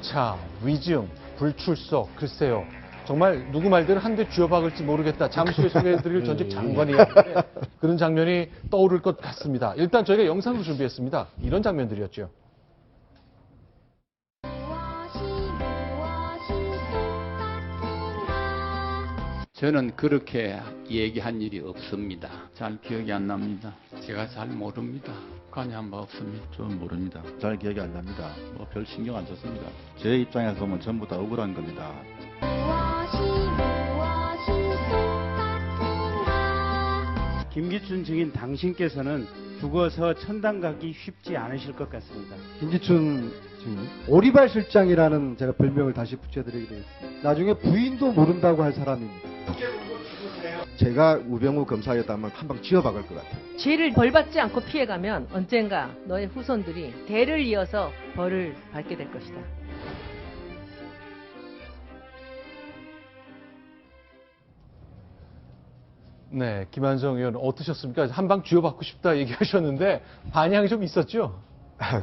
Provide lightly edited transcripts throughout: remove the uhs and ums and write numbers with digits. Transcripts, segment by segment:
자, 위증, 불출석, 글쎄요. 정말 누구 말대로 한 대 쥐어박을지 모르겠다. 잠시 후에 소개해드릴 전직 장관이었는데 그런 장면이 떠오를 것 같습니다. 일단 저희가 영상으로 준비했습니다. 이런 장면들이었죠. 저는 그렇게 얘기한 일이 없습니다. 잘 기억이 안 납니다. 제가 잘 모릅니다. 관여한 바 없습니다. 저는 모릅니다. 잘 기억이 안 납니다. 뭐 별 신경 안 썼습니다. 제 입장에서 보면 전부 다 억울한 겁니다. 김기춘 증인 당신께서는 죽어서 천당 가기 쉽지 않으실 것 같습니다. 김기춘 증인 오리발 실장이라는 제가 별명을 다시 붙여드리게 되었습니다. 나중에 부인도 모른다고 할 사람입니다. 제가 우병우 검사였다면 한 방 쥐어박을 것 같아요. 죄를 벌받지 않고 피해가면 언젠가 너의 후손들이 대를 이어서 벌을 받게 될 것이다. 네, 김한정 의원 어떠셨습니까? 한 방 쥐어박고 싶다 얘기하셨는데 반향이 좀 있었죠?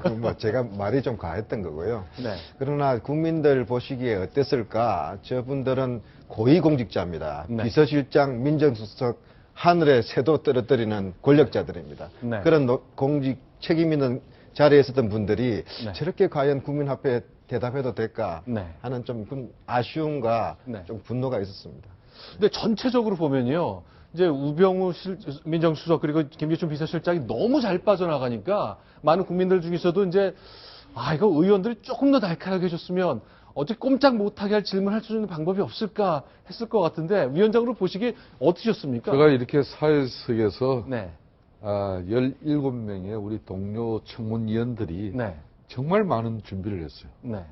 그럼 뭐 제가 말이 좀 과했던 거고요. 네. 그러나 국민들 보시기에 어땠을까? 저분들은 고위공직자입니다. 네. 비서실장, 민정수석, 하늘에 새도 떨어뜨리는 권력자들입니다. 네. 그런 공직 책임 있는 자리에 있었던 분들이 네. 저렇게 과연 국민 앞에 대답해도 될까 네. 하는 좀 아쉬움과 네. 좀 분노가 있었습니다. 근데 전체적으로 보면요. 이제 우병우 민정수석 그리고 김기춘 비서실장이 너무 잘 빠져나가니까 많은 국민들 중에서도 이제 이거 의원들이 조금 더 날카롭게 해줬으면 어떻게 꼼짝 못하게 할 질문을 할 수 있는 방법이 없을까 했을 것 같은데 위원장으로 보시기에 어떠셨습니까? 제가 이렇게 사회석에서 네. 17명의 우리 동료 청문위원들이 네. 정말 많은 준비를 했어요. 네.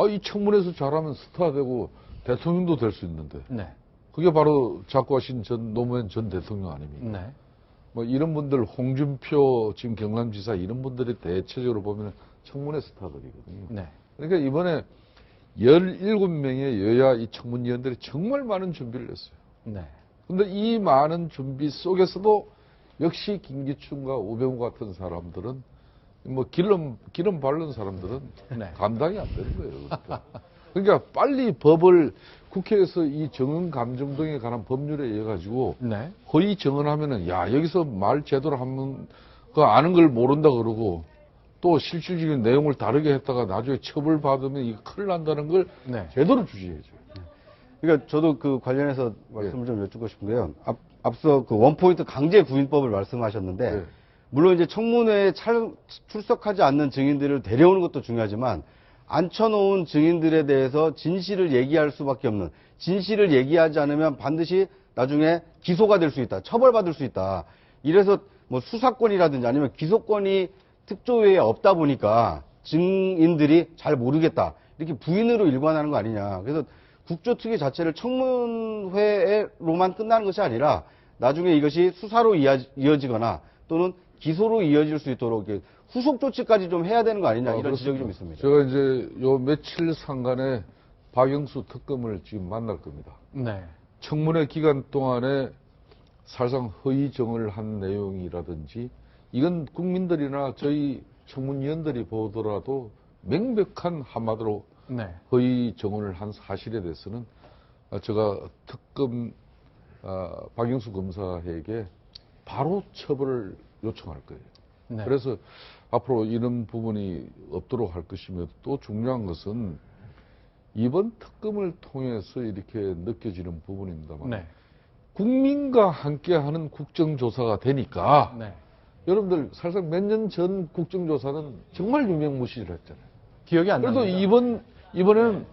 이 청문회에서 잘하면 스타 되고 대통령도 될 수 있는데 네. 그게 바로 자꾸 하신 노무현 전 대통령 아닙니까? 네. 뭐 이런 분들 홍준표 지금 경남지사 이런 분들이 대체적으로 보면 청문회 스타들이거든요. 네. 그러니까 이번에 17명의 여야 이 청문위원들이 정말 많은 준비를 했어요. 네. 근데 이 많은 준비 속에서도 역시 김기춘과 우병우 같은 사람들은 뭐 기름 바른 사람들은 네. 감당이 안 되는 거예요. 그러니까 빨리 법을 국회에서 이 정언 감정 등에 관한 법률에 의해 가지고 네. 허위 정언하면은 여기서 말 제대로 하면 그 아는 걸 모른다 그러고 또 실질적인 내용을 다르게 했다가 나중에 처벌받으면 이거 큰일 난다는 걸 네. 제대로 주시해야죠. 그러니까 저도 그 관련해서 말씀을 좀 여쭙고 싶은데요. 앞서 그 원포인트 강제 구인법을 말씀하셨는데 네. 물론 이제 청문회에 출석하지 않는 증인들을 데려오는 것도 중요하지만 앉혀놓은 증인들에 대해서 진실을 얘기할 수밖에 없는, 진실을 얘기하지 않으면 반드시 나중에 기소가 될 수 있다, 처벌받을 수 있다. 이래서 뭐 수사권이라든지 아니면 기소권이 특조위에 없다 보니까 증인들이 잘 모르겠다, 이렇게 부인으로 일관하는 거 아니냐. 그래서 국조특위 자체를 청문회로만 끝나는 것이 아니라 나중에 이것이 수사로 이어지거나 또는 기소로 이어질 수 있도록 후속 조치까지 좀 해야 되는 거 아니냐, 이런 지적이 좀 있습니다. 제가 이제 요 며칠 상간에 박영수 특검을 지금 만날 겁니다. 네. 청문회 기간 동안에 사실상 허위 정을 한 내용이라든지 이건 국민들이나 저희 청문위원들이 보더라도 명백한 한마디로 네. 허위 정언을 한 사실에 대해서는 제가 특검 박영수 검사에게 바로 처벌을 요청할 거예요. 네. 그래서 앞으로 이런 부분이 없도록 할 것이며 또 중요한 것은 이번 특검을 통해서 이렇게 느껴지는 부분입니다만 네. 국민과 함께하는 국정조사가 되니까 네. 여러분들 사실상 몇 년 전 국정조사는 정말 유명무실했잖아요. 기억이 안 그래도 납니다. 이번에는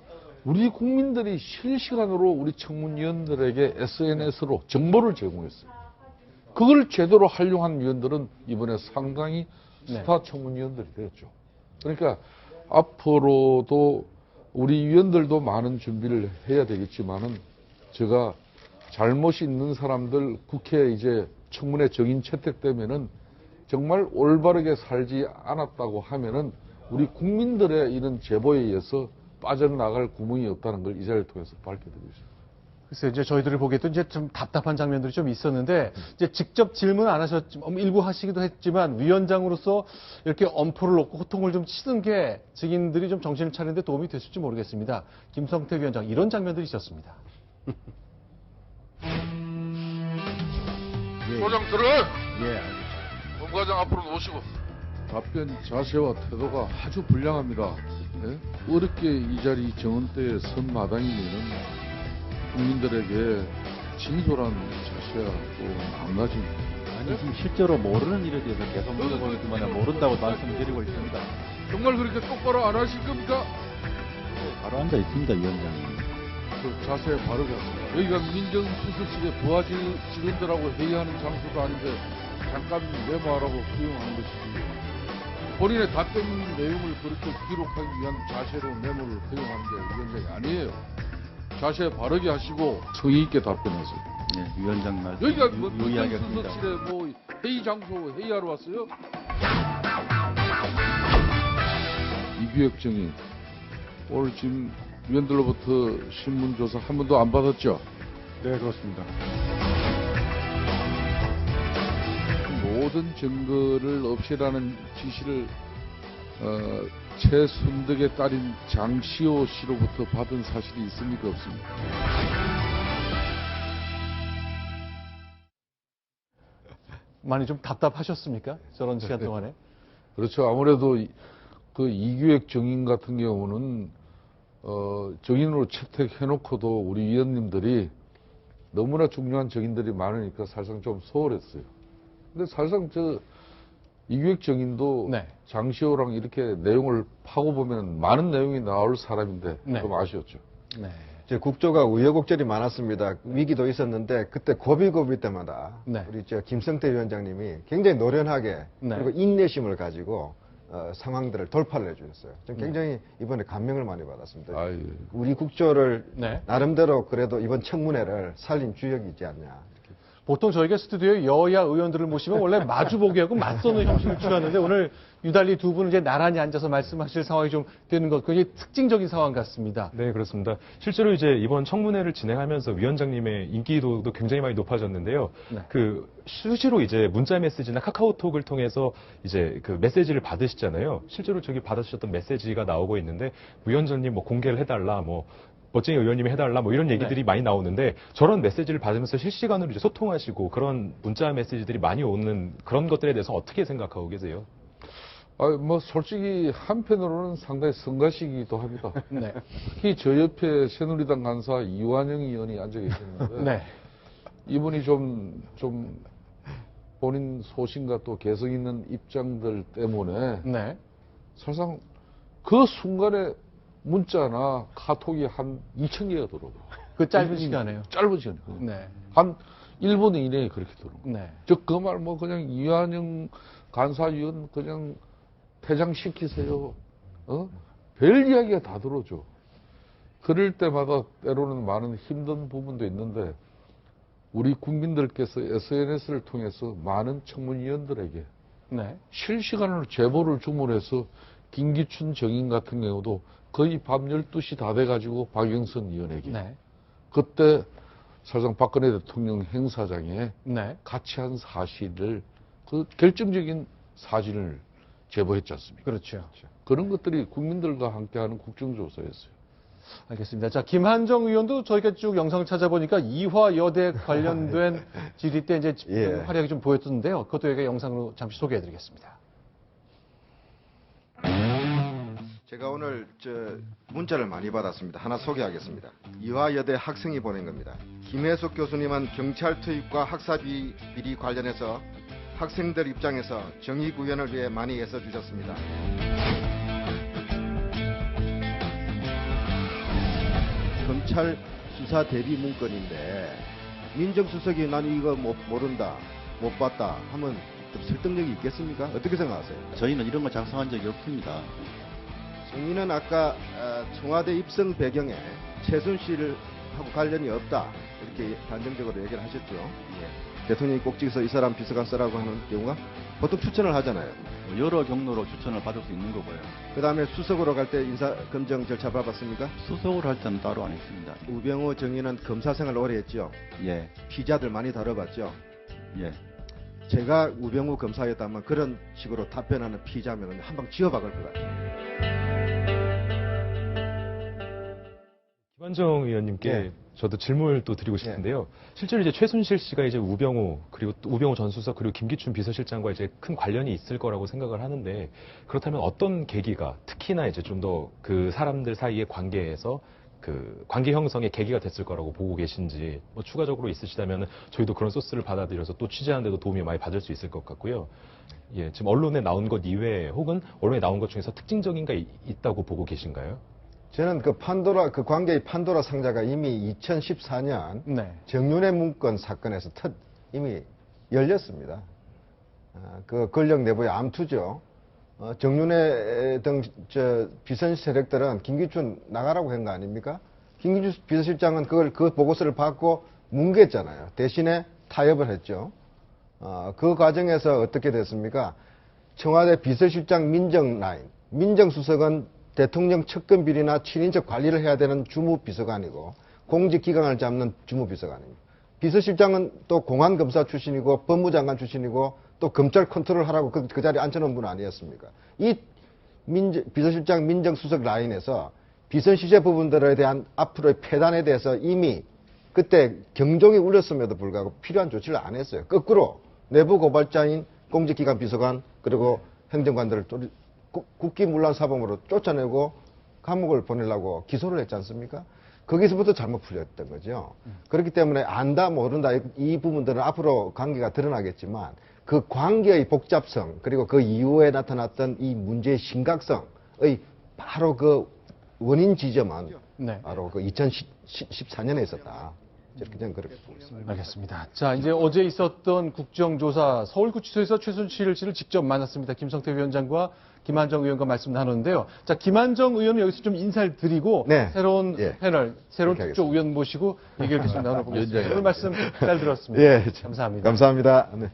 우리 국민들이 실시간으로 우리 청문위원들에게 SNS로 정보를 제공했어요. 그걸 제대로 활용한 위원들은 이번에 상당히 스타 청문위원들이 되었죠. 그러니까 앞으로도 우리 위원들도 많은 준비를 해야 되겠지만은 제가 잘못이 있는 사람들 국회에 이제 청문회 정인 채택되면은 정말 올바르게 살지 않았다고 하면은 우리 국민들의 이런 제보에 의해서 빠져나갈 구멍이 없다는 걸 이 자리를 통해서 밝혀드리고 있습니다. 글쎄요, 이제 저희들을 보기에도 이제 좀 답답한 장면들이 좀 있었는데, 이제 직접 질문 안 하셨지만, 일부 하시기도 했지만, 위원장으로서 이렇게 엄포를 놓고 호통을 좀 치는 게 증인들이 좀 정신을 차리는 데 도움이 됐을지 모르겠습니다. 김성태 위원장, 이런 장면들이 있었습니다. 소장 들어! 예, 알겠습니다. 법과장 앞으로 오시고. 답변 자세와 태도가 아주 불량합니다. 예? 어렵게 이 자리 정원대에 선 마당이면은 국민들에게 진솔한 자세와 또 마음가짐. 아니, 지금 실제로 모르는 일에 대해서 계속 물어보기만 모른다고 말씀드리고 있습니다. 정말 그렇게 똑바로 안 하실 겁니까? 바로 앉아 있습니다, 위원장님. 그 자세 바르게 하세요. 여기가 민정수석실의 부하 직원들하고 회의하는 장소도 아닌데 잠깐 메모하라고 허용하는 것이지. 본인의 답변 내용을 그렇게 기록하기 위한 자세로 메모를 허용하는 게 위원장이 아니에요. 자세 바르게 하시고 성의 있게 답변하세요. 네, 위원장 말씀 여기가 뭐 유의하겠습니다. 민정수석실에 뭐 회의 장소 회의하러 왔어요? 이규혁 증인 오늘 지금 위원들로부터 신문조사 한 번도 안 받았죠? 네, 그렇습니다. 모든 증거를 없애라는 지시를 최순덕의 딸인 장시호 씨로부터 받은 사실이 있습니까? 없습니까? 많이 좀 답답하셨습니까? 저런 시간 동안에? 그렇죠. 아무래도 그 이규혁 증인 같은 경우는 증인으로 채택해놓고도 우리 위원님들이 너무나 중요한 증인들이 많으니까 사실상 좀 소홀했어요. 근데 사실상 이규혁 증인도 네. 장시호랑 이렇게 내용을 파고 보면 많은 내용이 나올 사람인데 네. 좀 아쉬웠죠. 네. 이제 국조가 우여곡절이 많았습니다. 위기도 있었는데 그때 고비고비 때마다 네. 우리 김성태 위원장님이 굉장히 노련하게 네. 그리고 인내심을 가지고 상황들을 돌파를 해주셨어요. 좀 굉장히 이번에 감명을 많이 받았습니다. 아유. 우리 국조를 네. 나름대로 그래도 이번 청문회를 살린 주역이 있지 않냐. 보통 저희가 스튜디오에 여야 의원들을 모시면 원래 마주보기하고 맞서는 형식을 취하는데 오늘 유달리 두 분은 이제 나란히 앉아서 말씀하실 상황이 좀 되는 것, 굉장히 특징적인 상황 같습니다. 네, 그렇습니다. 실제로 이제 이번 청문회를 진행하면서 위원장님의 인기도도 굉장히 많이 높아졌는데요. 네. 그 수시로 이제 문자 메시지나 카카오톡을 통해서 이제 그 메시지를 받으시잖아요. 실제로 저기 받으셨던 메시지가 나오고 있는데 위원장님 뭐 공개를 해달라, 뭐 멋쟁이 의원님이 해달라 뭐 이런 얘기들이 네. 많이 나오는데 저런 메시지를 받으면서 실시간으로 이제 소통하시고 그런 문자 메시지들이 많이 오는 그런 것들에 대해서 어떻게 생각하고 계세요? 뭐 솔직히 한편으로는 상당히 성가시기도 합니다. 네. 특히 저 옆에 새누리당 간사 이완영 의원이 앉아 계시는데 네. 이분이 좀 본인 소신과 또 개성 있는 입장들 때문에 네. 사실상 그 순간에 문자나 카톡이 한 2,000개가 들어오고. 그 짧은 시간에요. 짧은 시간에. 네. 한 1분 이내에 그렇게 들어오고. 네. 즉, 그 말 뭐 그냥 이완영 간사위원 그냥 퇴장시키세요. 별 이야기가 다 들어오죠. 그럴 때마다 때로는 많은 힘든 부분도 있는데 우리 국민들께서 SNS를 통해서 많은 청문위원들에게 네. 실시간으로 제보를 주문해서 김기춘 정인 같은 경우도 거의 밤 12시 다 돼가지고 박영선 의원에게 네. 그때 사실상 박근혜 대통령 행사장에 네. 같이 한 사실을 그 결정적인 사진을 제보했지 않습니까? 그렇죠. 그런 것들이 국민들과 함께하는 국정조사였어요. 알겠습니다. 자, 김한정 의원도 저희가 쭉 영상을 찾아보니까 이화 여대 관련된 질의 때 이제 예. 활약이 좀 보였던데요. 그것도 여기 영상으로 잠시 소개해드리겠습니다. 제가 오늘 문자를 많이 받았습니다. 하나 소개하겠습니다. 이화여대 학생이 보낸 겁니다. 김혜숙 교수님은 경찰 투입과 학사 비리 관련해서 학생들 입장에서 정의 구현을 위해 많이 애써주셨습니다. 검찰 수사 대비 문건인데 민정수석이 난 이거 모른다, 못 봤다 하면 좀 설득력이 있겠습니까? 어떻게 생각하세요? 저희는 이런 거 작성한 적이 없습니다. 정의는 아까 청와대 입성 배경에 최순실 하고 관련이 없다 이렇게 단정적으로 얘기를 하셨죠. 대통령이 꼭 찍어서 이 사람 비서관 쓰라고 하는 경우가 보통 추천을 하잖아요. 여러 경로로 추천을 받을 수 있는 거고요. 그 다음에 수석으로 갈 때 인사 검증 절차 밟았습니까? 수석으로 할 때는 따로 안 했습니다. 우병우 정의는 검사 생활 오래 했죠. 예, 피자들 많이 다뤄봤죠. 예. 제가 우병우 검사였다면 그런 식으로 답변하는 피자면 한 방 쥐어박을 것 같아요. 김한정 의원님께 네. 저도 질문을 또 드리고 싶은데요. 실제로 이제 최순실 씨가 이제 우병우 그리고 또 우병우 전 수석 그리고 김기춘 비서실장과 이제 큰 관련이 있을 거라고 생각을 하는데 그렇다면 어떤 계기가 특히나 이제 좀 더 그 사람들 사이의 관계에서 그 관계 형성의 계기가 됐을 거라고 보고 계신지 뭐 추가적으로 있으시다면 저희도 그런 소스를 받아들여서 또 취재하는데도 도움이 많이 받을 수 있을 것 같고요. 예, 지금 언론에 나온 것 이외에 혹은 언론에 나온 것 중에서 특징적인 게 있다고 보고 계신가요? 저는 그 관계의 판도라 상자가 이미 2014년 네. 정윤회 문건 사건에서 이미 열렸습니다. 그 권력 내부의 암투죠. 정윤회 등 비선 세력들은 김기춘 나가라고 한 거 아닙니까? 김기춘 비서실장은 그 보고서를 받고 뭉갰잖아요. 대신에 타협을 했죠. 그 과정에서 어떻게 됐습니까? 청와대 비서실장 민정 라인, 민정수석은 대통령 측근 비리나 친인척 관리를 해야 되는 주무비서관이고 공직기강을 잡는 주무비서관입니다. 비서실장은 또 공안검사 출신이고 법무장관 출신이고 또 검찰 컨트롤 하라고 그 자리에 앉혀놓은 분 아니었습니까? 이 비서실장 민정수석 라인에서 비선 시제 부분들에 대한 앞으로의 폐단에 대해서 이미 그때 경종이 울렸음에도 불구하고 필요한 조치를 안 했어요. 거꾸로 내부 고발자인 공직기관 비서관 그리고 행정관들을 국기문란사범으로 쫓아내고 감옥을 보내려고 기소를 했지 않습니까? 거기서부터 잘못 풀렸던 거죠. 그렇기 때문에 안다 모른다 이 부분들은 앞으로 관계가 드러나겠지만 그 관계의 복잡성 그리고 그 이후에 나타났던 이 문제의 심각성의 바로 그 원인 지점은 네. 바로 그 2014년에 있었다. 저는 그렇게 보고 있습니다. 알겠습니다. 자, 이제 어제 있었던 국정조사 서울구치소에서 최순실 씨를 직접 만났습니다. 김성태 위원장과 김한정 의원과 말씀 나누는데요. 자, 김한정 의원은 여기서 좀 인사를 드리고 네. 새로운 예. 패널, 새로운 그렇게 특조 의원 모시고 얘기를 계속 나눠보겠습니다. 예. 오늘 말씀 잘 들었습니다. 예, 감사합니다. 감사합니다. 네.